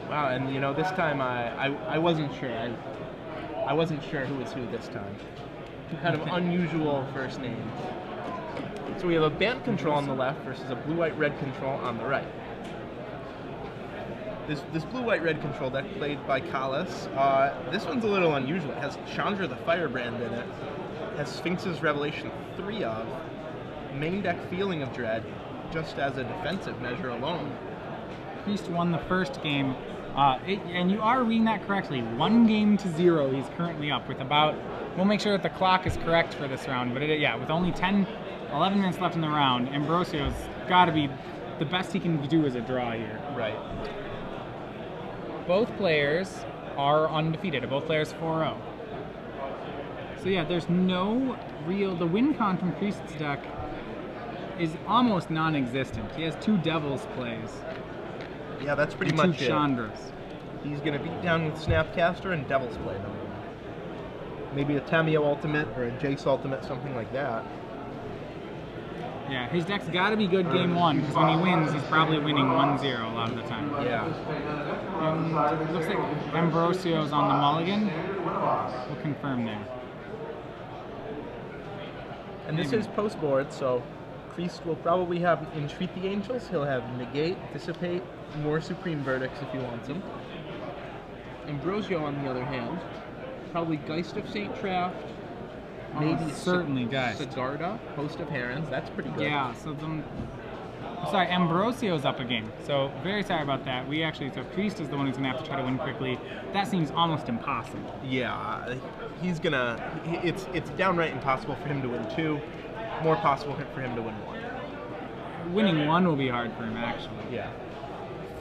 Wow, and you know, this time I wasn't sure. I wasn't sure who was who this time. Kind of unusual first names. So we have a band control on the left versus a blue-white-red control on the right. This blue-white-red control deck played by Kallas. This one's a little unusual. It has Chandra the Firebrand in it. It has Sphinx's Revelation 3 of. Main deck Feeling of Dread, just as a defensive measure alone. Priest won the first game, and you are reading that correctly. 1-0 he's currently up with about, we'll make sure that the clock is correct for this round, but yeah, with only 11 minutes left in the round, Ambrocio's got to be, the best he can do is a draw here. Right. Both players are undefeated, both players 4-0. So yeah, there's no real, the win con from Priest's deck is almost non-existent. He has 2 Devil's plays. Yeah, that's pretty and much 2 it. Chandras. He's going to beat down with Snapcaster and Devil's Play them. Maybe a Tameo Ultimate or a Jace Ultimate, something like that. Yeah, his deck's got to be good game 1, because when he wins, he's probably winning 1-0 a lot of the time. Yeah. It looks like Ambrocio's on the mulligan. We'll confirm there. And this is post-board, so Priest will probably have Entreat the Angels. He'll have Negate, Dissipate, more Supreme Verdicts if he wants them. Ambrosio, on the other hand, probably Geist of St. Traft, maybe certainly Geist. Sigarda, Host of Herons. That's pretty good. Yeah, so sorry, Ambrocio's up a game. So very sorry about that. So Priest is the one who's gonna have to try to win quickly. That seems almost impossible. Yeah, he's gonna. It's downright impossible for him to win 2. More possible for him to win 1. Winning 1 will be hard for him, actually. Yeah.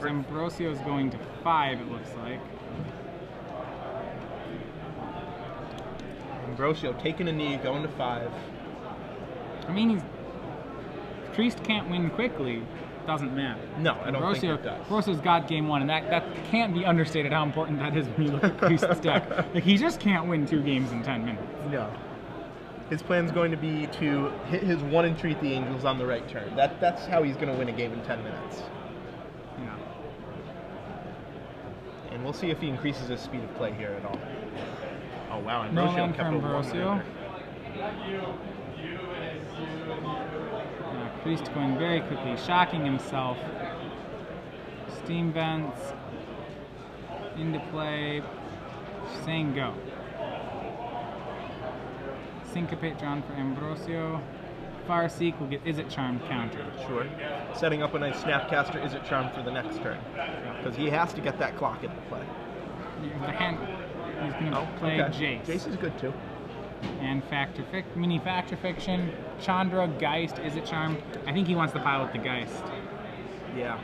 So Ambrocio's going to 5, it looks like. Ambrocio taking a knee, going to 5. I mean, Priest can't win quickly. Doesn't matter. No, I don't think it does. Ambrocio's got game 1, and that can't be understated how important that is when you look at Priest's deck. Like, he just can't win 2 games in 10 minutes. No. His plan's going to be to hit his 1 Entreat the Angels on the right turn. That's how he's going to win a game in 10 minutes. Yeah. And we'll see if he increases his speed of play here at all. Oh wow, No Ambrocio land for kept a 1 Ambrocio. Priest going very quickly, shocking himself. Steam Vents into play, saying go. Syncopate drawn for Ambrosio. Farseek will get Is It Charmed countered. Sure. Setting up a nice Snapcaster Is It Charmed for the next turn. Because he has to get that clock into play. He's going to play Jace. Jace is good too. And mini Factor Fiction, Chandra, Geist, Is It Charmed. I think he wants to pilot the Geist. Yeah.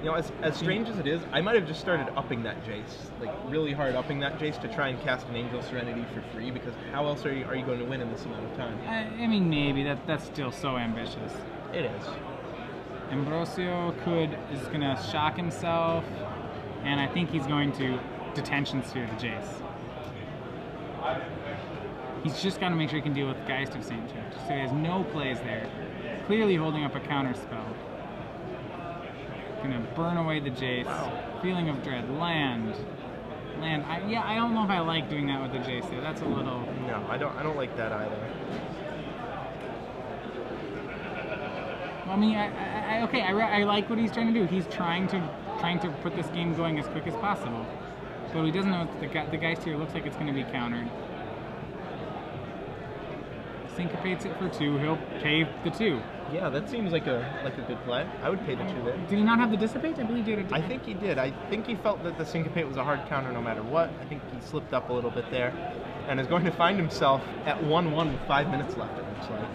You know, as strange as it is, I might have just started upping that Jace, like really hard upping that Jace to try and cast an Angel Serenity for free, because how else are you going to win in this amount of time? I mean, maybe. That's still so ambitious. It is. Ambrosio is going to shock himself, and I think he's going to Detention Sphere the Jace. He's just got to make sure he can deal with Geist of St. Traft. So he has no plays there. Clearly holding up a counter spell. Gonna burn away the Jace. Wow. Feeling of Dread. Land. I don't know if I like doing that with the Jace there. That's a little. No, I don't like that either. Well, I mean, I like what he's trying to do. He's trying to put this game going as quick as possible. But he doesn't know the Geist here looks like it's going to be countered. Syncopates it for 2. He'll pay the 2. Yeah, that seems like a good play. I would pay the 2 there. Did he not have the Dissipate? I believe he did. I think he did. I think he felt that the Syncopate was a hard counter no matter what. I think he slipped up a little bit there, and is going to find himself at 1-1 with 5 minutes left, it looks like.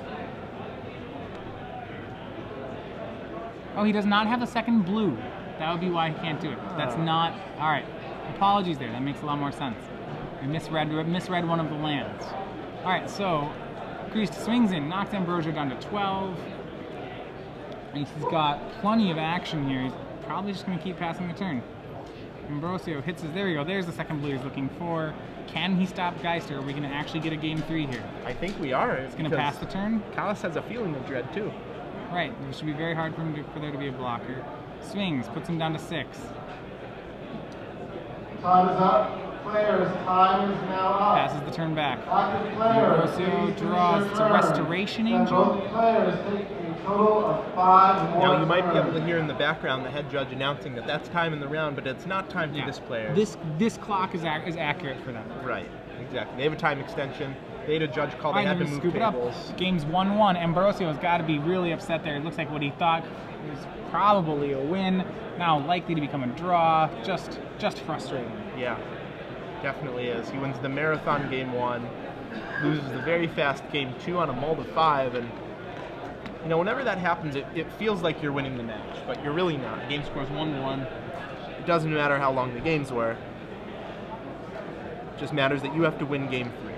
Oh, he does not have a second blue. That would be why he can't do it. That's not... Alright. Apologies there. That makes a lot more sense. I misread one of the lands. Alright, so... Priest swings in, knocks Ambrocio down to 12. And he's got plenty of action here. He's probably just going to keep passing the turn. Ambrosio hits his... There we go. There's the second blue he's looking for. Can he stop Geist, or are we going to actually get a game 3 here? I think we are. It's going to pass the turn. Kallas has a Feeling of Dread, too. Right. It should be very hard for there to be a blocker. Swings. Puts him down to 6. Time is up. Players, time is now up. Passes the turn back. Active players, Ambrosio taking draws. their It's a turn. restoration And angel. both players take a total of 5 more Now you might be able to turns. hear in the background the head judge announcing that that's time in the round, but it's not time for Yeah. this player. This clock is accurate for them. Right, exactly. They have a time extension. They had a judge call. They I had to didn't move scoop it up. tables. Game's 1-1. Ambrosio's got to be really upset there. It looks like what he thought was probably a win, now likely to become a draw. Just frustrating. Yeah, definitely is. He wins the marathon game 1, loses the very fast game 2 on a mull to 5, and you know, whenever that happens, it feels like you're winning the match, but you're really not. Game scores 1-1. It doesn't matter how long the games were. It just matters that you have to win game 3.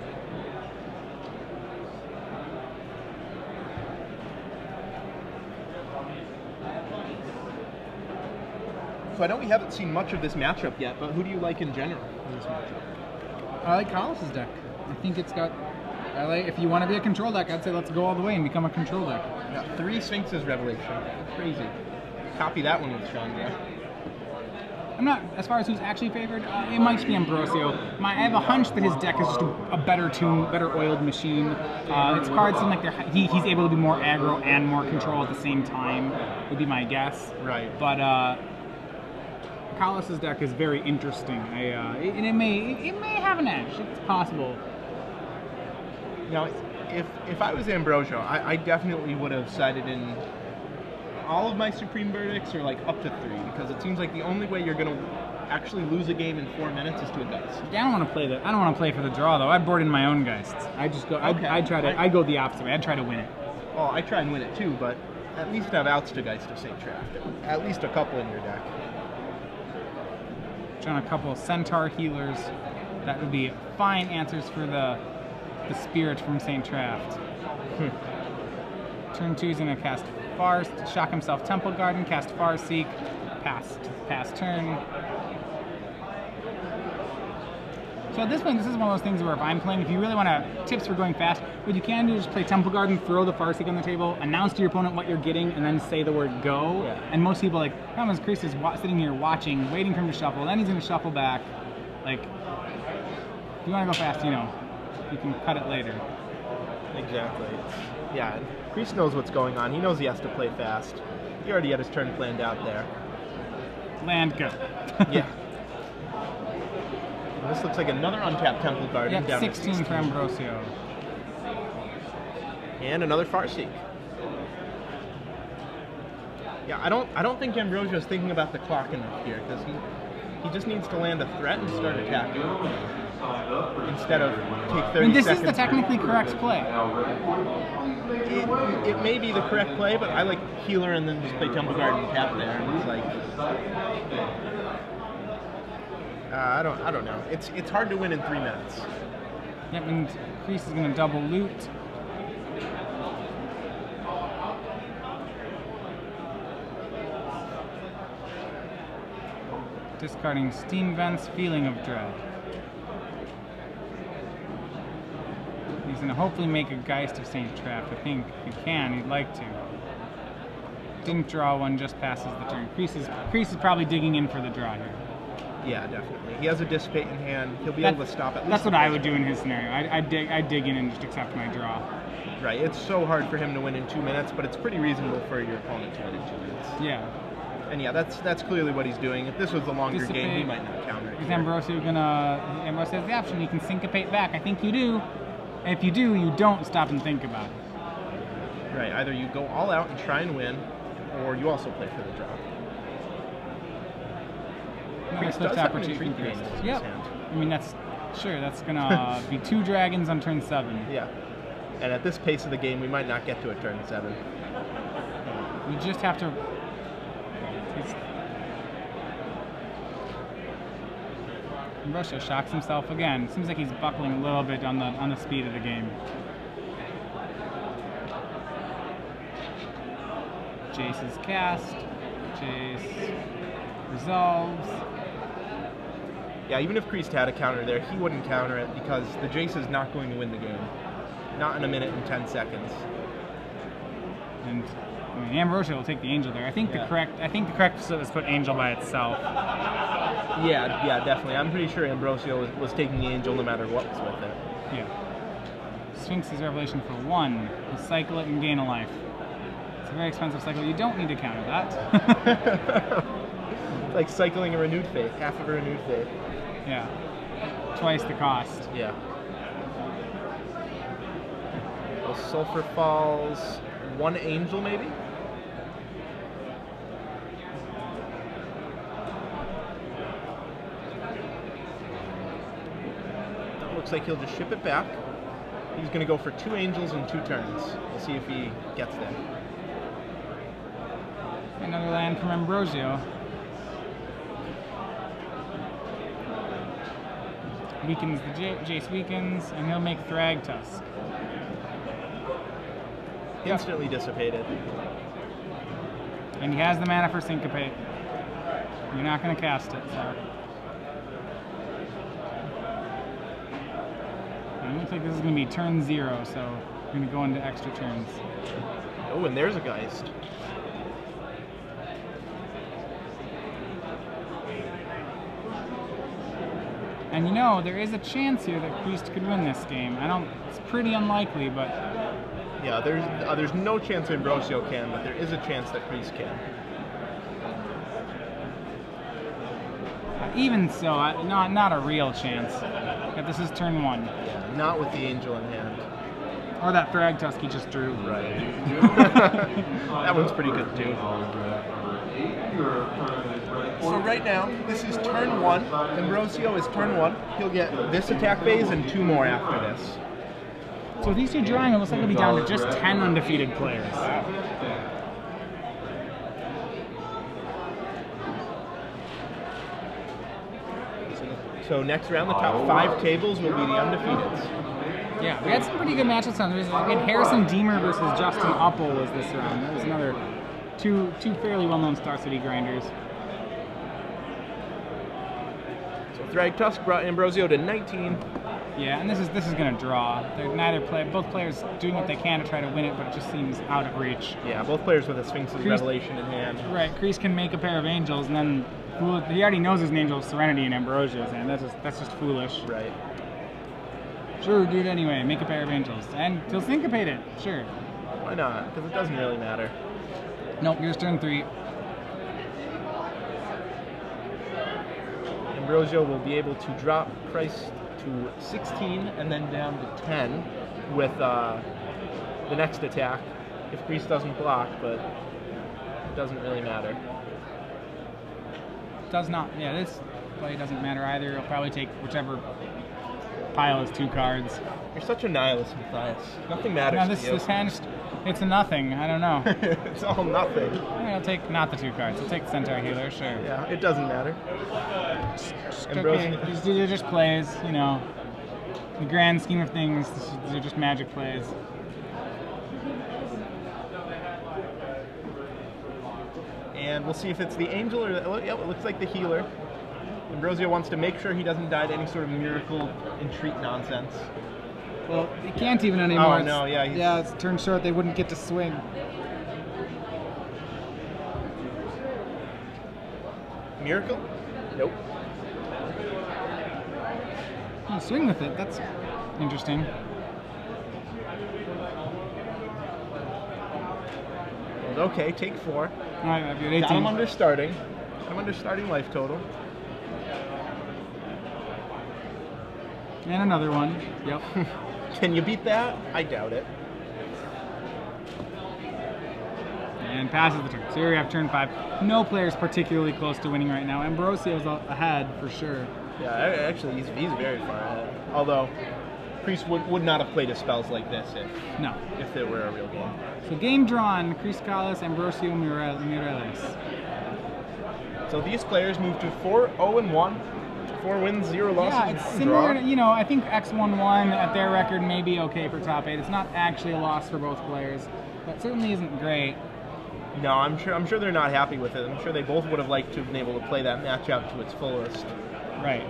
So I know we haven't seen much of this matchup yet, but who do you like in general in this matchup? I like Kallas' deck. I think it's got. If you want to be a control deck, I'd say let's go all the way and become a control deck. Yeah, 3 Sphinx's Revelation. Crazy. Copy that one with Sean there. I'm not, as far as who's actually favored, it might be Ambrosio. I have a hunch that his deck is just a better tuned, better oiled machine. Its cards seem like he's able to be more aggro and more control at the same time, would be my guess. Right. But Kallas' deck is very interesting. And it may have an edge. It's possible. Now, if I was Ambrosio, I definitely would have sided in all of my Supreme Verdicts, or like up to 3, because it seems like the only way you're going to actually lose a game in 4 minutes is to a Geist. Yeah, I don't want to play that. I don't want to play for the draw though. I'd board in my own Geists. I just go. Okay. I go the opposite way. I'd try to win it. Well, I try and win it too, but at least have outs to Geist of St. Traft. At least a couple in your deck. Trying a couple of Centaur healers. That would be fine answers for the spirit from St. Traft. Turn 2 is going to cast shock himself Temple Garden, cast Farseek, pass turn. So at this point, this is one of those things where if I'm playing, if you really want tips for going fast, what you can do is play Temple Garden, throw the Farseek on the table, announce to your opponent what you're getting, and then say the word go. Yeah. And most people, like, Thomas Chris is sitting here watching, waiting for him to shuffle, then he's going to shuffle back. Like, if you want to go fast, you know, you can cut it later. Exactly. Yeah, Priest knows what's going on. He knows he has to play fast. He already had his turn planned out there. Land, go. Yeah. And this looks like another untapped Temple Garden. Yep, Down 16 for Ambrosio. And another Farseek. Yeah, I don't think Ambrosio's thinking about the clock enough here, because he just needs to land a threat and start attacking instead of take 30 seconds. And this is the technically correct play. It may be the correct play, but I like healer and then just play Temple Garden and tap there. And it's like I don't know. It's hard to win in 3 minutes. Yep, and Kreese is going to double loot. Discarding Steam Vents, Feeling of Dread. He's going to hopefully make a Geist of St. Traft. I think if he can, he'd like to. Didn't draw one, just passes the turn. Kreese is probably digging in for the draw here. Yeah, definitely. He has a Dissipate in hand. He'll be able to stop at least. That's what I would do in his scenario. I'd dig in and just accept my draw. Right. It's so hard for him to win in 2 minutes, but it's pretty reasonable for your opponent to win in 2 minutes. Yeah. And yeah, that's clearly what he's doing. If this was a longer Dissipate. game, he might not counter it. Is Ambrosio Ambrosio has the option, you can syncopate back. I think you do. And if you do, you don't stop and think about it. Right, either you go all out and try and win, or you also play for the draw. Nice does lift have an opportunity. intrigue angel in his Yep. hand. I mean, that's gonna be 2 dragons on turn 7. Yeah. And at this pace of the game, we might not get to a turn 7. You just have to. Ambrocio shocks himself again. Seems like he's buckling a little bit on the speed of the game. Jace is cast. Jace resolves. Yeah, even if Kreese had a counter there, he wouldn't counter it because the Jace is not going to win the game. Not in a minute and 10 seconds. And I mean, Ambrocio will take the angel there. I think the correct is put angel by itself. Yeah, definitely. I'm pretty sure Ambrosio was taking the angel no matter what was with it. Yeah. Sphinx's Revelation for 1. You cycle it and gain a life. It's a very expensive cycle. You don't need to counter that. It's like cycling a renewed faith, half of a renewed faith. Yeah. Twice the cost. Yeah. Well, Sulfur Falls, 1 angel maybe? That looks like he'll just ship it back. He's going to go for 2 angels in 2 turns. We'll see if he gets there. Another land from Ambrosio. Weakens the Jace weakens, and he'll make Thragtusk. Instantly dissipated. And he has the mana for Syncopate. You're not going to cast it, so. And it looks like this is going to be turn 0, so we're going to go into extra turns. Oh, and there's a Geist. And you know, there is a chance here that Priest could win this game. It's pretty unlikely, but... Yeah, there's no chance Ambrosio can, but there is a chance that Priest can. Even so, not a real chance. But this is turn 1. Yeah, not with the angel in hand. Or that Thragtusk he just drew. Right. That one's pretty good too. So right now, this is turn 1. Ambrosio is turn 1. He'll get this attack phase and 2 more after this. So with these 2 drawing, it looks like it'll be down to just 10 undefeated players. So next round, the top 5 tables will be the undefeateds. Yeah, we had some pretty good matchups on this. We had Harrison Deemer versus Justin Uppel was this round. That was another two fairly well-known Star City grinders. So Thragtusk brought Ambrosio to 19. Yeah, and this is going to draw. Both players doing what they can to try to win it, but it just seems out of reach. Yeah, both players with a Sphinx's Revelation in hand. Right, Kreese can make a pair of angels, and then he already knows his Angel of Serenity in Ambrosio's hand. That's just foolish. Right. Sure, do it anyway. Make a pair of angels, and he'll syncopate it. Sure. Why not? Because it doesn't really matter. Nope. Here's turn 3. Ambrosio will be able to drop price to 16 and then down to 10 with the next attack if Kreese doesn't block, but it doesn't really matter. Does not. Yeah, this play doesn't matter either. He'll probably take whichever pile is 2 cards. You're such a nihilist, Matthias. Nothing matters No, to you. this hand, it's a nothing. I don't know. It's all nothing. I'll take not the 2 cards. I'll take the Centaur Healer, sure. Yeah, it doesn't matter. Okay, these are just plays, you know. In the grand scheme of things, these are just magic plays. And we'll see if it's the angel or yeah, it looks like the healer. Ambrosio wants to make sure he doesn't die to any sort of miracle entreat nonsense. Well, he can't even anymore. Oh no, yeah. Yeah, it's turned short. They wouldn't get to swing. Miracle? Nope. Oh, swing with it. That's interesting. Okay, take 4. All right, I've got 18. Got him under starting. Got him under starting life total. And another one. Yep. Can you beat that? I doubt it. And passes the turn. So here we have turn 5. No player's particularly close to winning right now. Ambrosio's ahead for sure. Yeah, actually, he's very far ahead. Although, Kreese would not have played his spells like this if it were a real game. So game drawn, Kreese, Kallas, Ambrosio, Mireles. So these players move to 4-0-1. 4 wins, 0 losses. Yeah, it's similar to, you know, I think X1-1 at their record may be okay for top 8. It's not actually a loss for both players, but it certainly isn't great. No, I'm sure they're not happy with it. I'm sure they both would have liked to have been able to play that matchup to its fullest. Right.